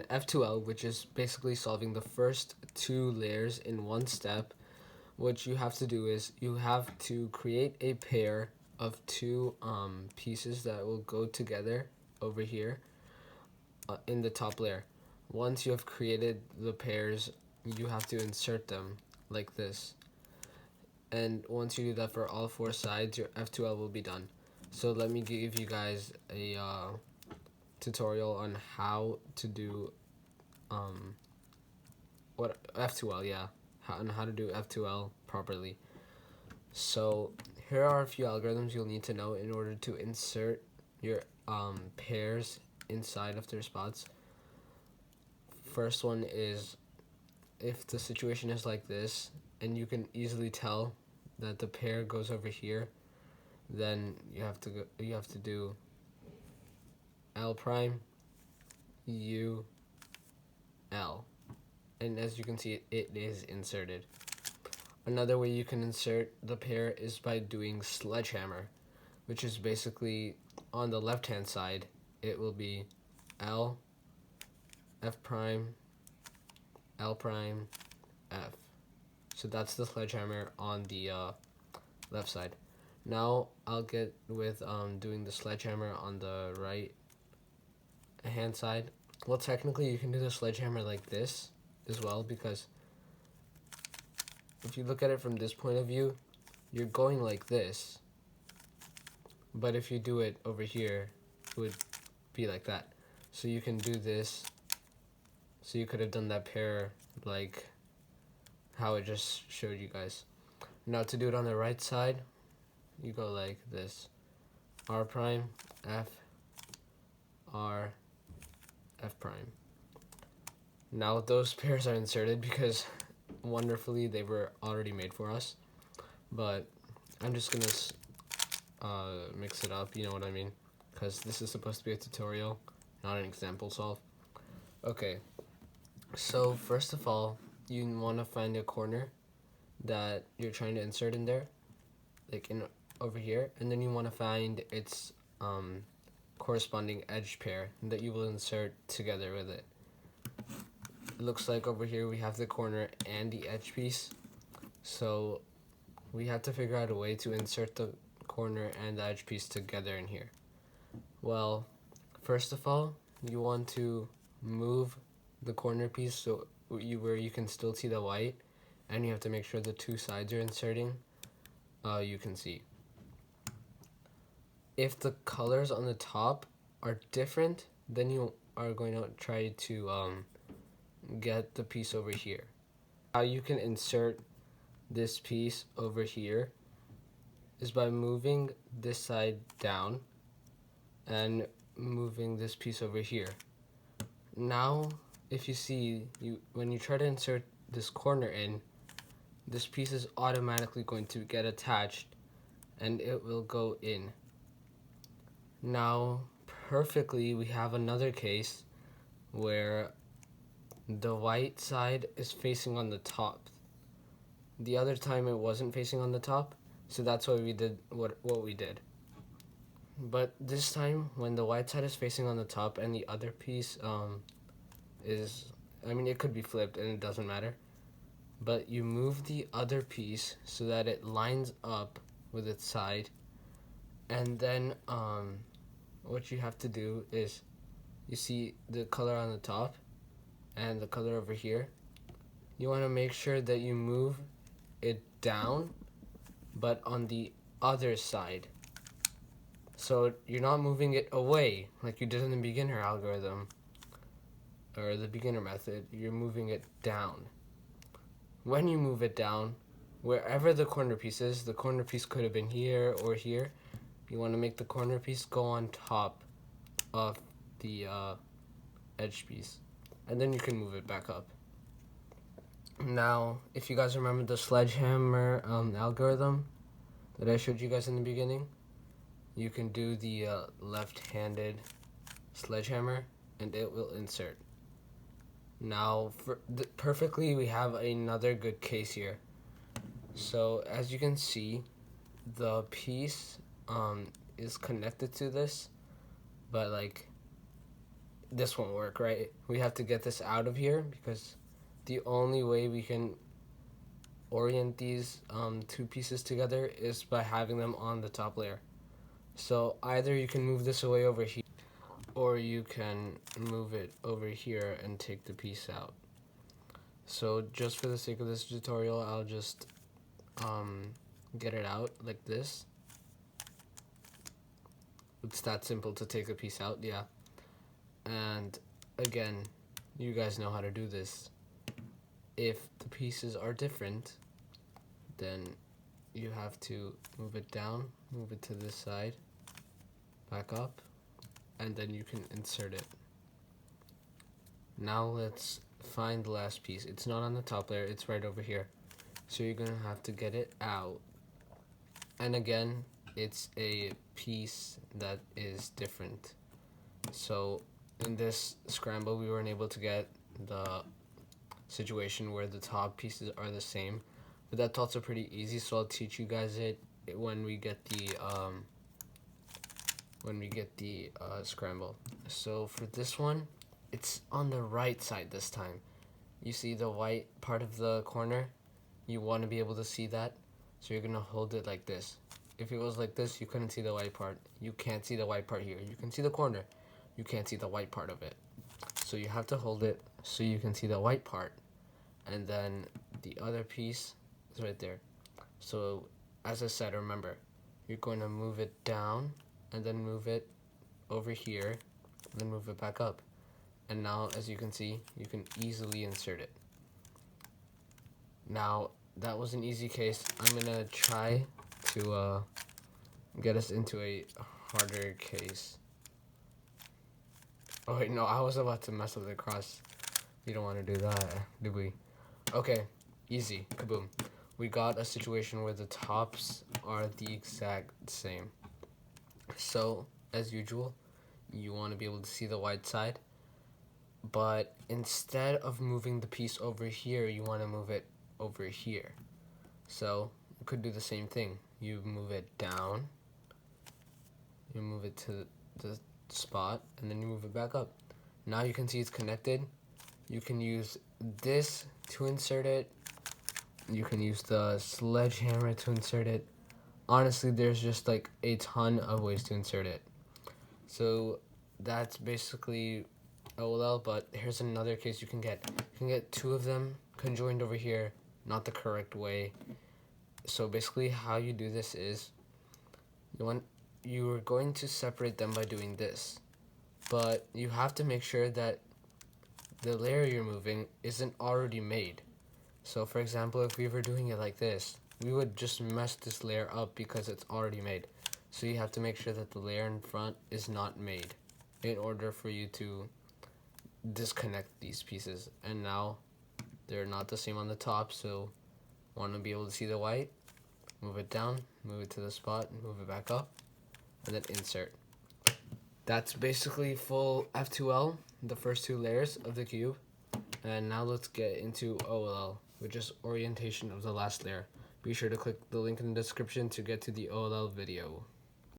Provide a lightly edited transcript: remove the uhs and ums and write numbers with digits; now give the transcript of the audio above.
F2L, which is basically solving the first two layers in one step. What you have to do is you have to create a pair of two pieces that will go together over here in the top layer. Once you have created the pairs, you have to insert them like this. And once you do that for all four sides, your F2L will be done. So let me give you guys a tutorial on how to do what F2L, yeah, on how to do F2L properly. So here are a few algorithms you'll need to know in order to insert your pairs inside of their spots. First one is, if the situation is like this and you can easily tell that the pair goes over here, then you have to do L prime U L, and as you can see, it is inserted. Another way you can insert the pair is by doing sledgehammer, which is basically on the left hand side it will be L F prime L prime F. So that's the sledgehammer on the left side. Now I'll get with doing the sledgehammer on the right hand side. Well, technically you can do the sledgehammer like this as well, because if you look at it from this point of view, you're going like this, but if you do it over here, it would be like that. So you can do this. So you could have done that pair like how I just showed you guys. Now to do it on the right side, you go like this: R prime F R F prime. Now those pairs are inserted because wonderfully they were already made for us, but I'm just gonna mix it up, you know what I mean, because this is supposed to be a tutorial, not an example solve. Okay, so first of all, you want to find a corner that you're trying to insert in there, like in over here, and then you want to find its corresponding edge pair that you will insert together with it. It looks like over here we have the corner and the edge piece, so we have to figure out a way to insert the corner and the edge piece together in here. Well, first of all, you want to move the corner piece so where you can still see the white, and you have to make sure the two sides are inserting you can see. If the colors on the top are different, then you are going to try to get the piece over here. How you can insert this piece over here is by moving this side down and moving this piece over here. Now, if you see, when you try to insert this corner in, this piece is automatically going to get attached and it will go in. Now, perfectly, we have another case where the white side is facing on the top. The other time it wasn't facing on the top, so that's why we did what we did. But this time, when the white side is facing on the top and the other piece is, I mean, it could be flipped and it doesn't matter, but you move the other piece so that it lines up with its side, and then what you have to do is, you see the color on the top and the color over here, you want to make sure that you move it down, but on the other side. So you're not moving it away like you did in the beginner algorithm or the beginner method. You're moving it down. When you move it down, wherever the corner piece is, the corner piece could have been here or here, you want to make the corner piece go on top of the edge piece, and then you can move it back up. Now, if you guys remember the sledgehammer algorithm that I showed you guys in the beginning, you can do the left-handed sledgehammer and it will insert. Now, perfectly, we have another good case here. So, as you can see, the piece is connected to this, but like this won't work, right? We have to get this out of here because the only way we can orient these two pieces together is by having them on the top layer. So either you can move this away over here, or you can move it over here and take the piece out. So just for the sake of this tutorial, I'll just get it out like this. It's that simple to take a piece out, yeah. And again, you guys know how to do this. If the pieces are different, then you have to move it down, move it to this side, back up, and then you can insert it. Now let's find the last piece. It's not on the top layer, it's right over here. So you're gonna have to get it out. And again, it's a piece that is different. So in this scramble, we weren't able to get the situation where the top pieces are the same, but that's also pretty easy, so I'll teach you guys it when we get the scramble. So for this one, it's on the right side this time. You see the white part of the corner? You want to be able to see that, so you're gonna hold it like this. If it was like this, you couldn't see the white part. You can't see the white part here. You can see the corner. You can't see the white part of it. So you have to hold it so you can see the white part. And then the other piece is right there. So as I said, remember, you're going to move it down and then move it over here and then move it back up. And now, as you can see, you can easily insert it. Now, that was an easy case. I'm gonna try to get us into a harder case. Oh wait, no, I was about to mess up the cross. We don't want to do that, do we? Okay, easy, kaboom. We got a situation where the tops are the exact same. So, as usual, you want to be able to see the white side, but instead of moving the piece over here, you want to move it over here. So, you could do the same thing. You move it down, you move it to the spot, and then you move it back up. Now you can see it's connected. You can use this to insert it. You can use the sledgehammer to insert it. Honestly, there's just like a ton of ways to insert it. So that's basically OLL, but here's another case you can get. You can get two of them conjoined over here, not the correct way. So basically how you do this is you're going to separate them by doing this. But you have to make sure that the layer you're moving isn't already made. So for example, if we were doing it like this, we would just mess this layer up because it's already made. So you have to make sure that the layer in front is not made in order for you to disconnect these pieces. And now they're not the same on the top, so want to be able to see the white, move it down, move it to the spot, move it back up, and then insert. That's basically full F2L, the first two layers of the cube. And now let's get into OLL, which is orientation of the last layer. Be sure to click the link in the description to get to the OLL video.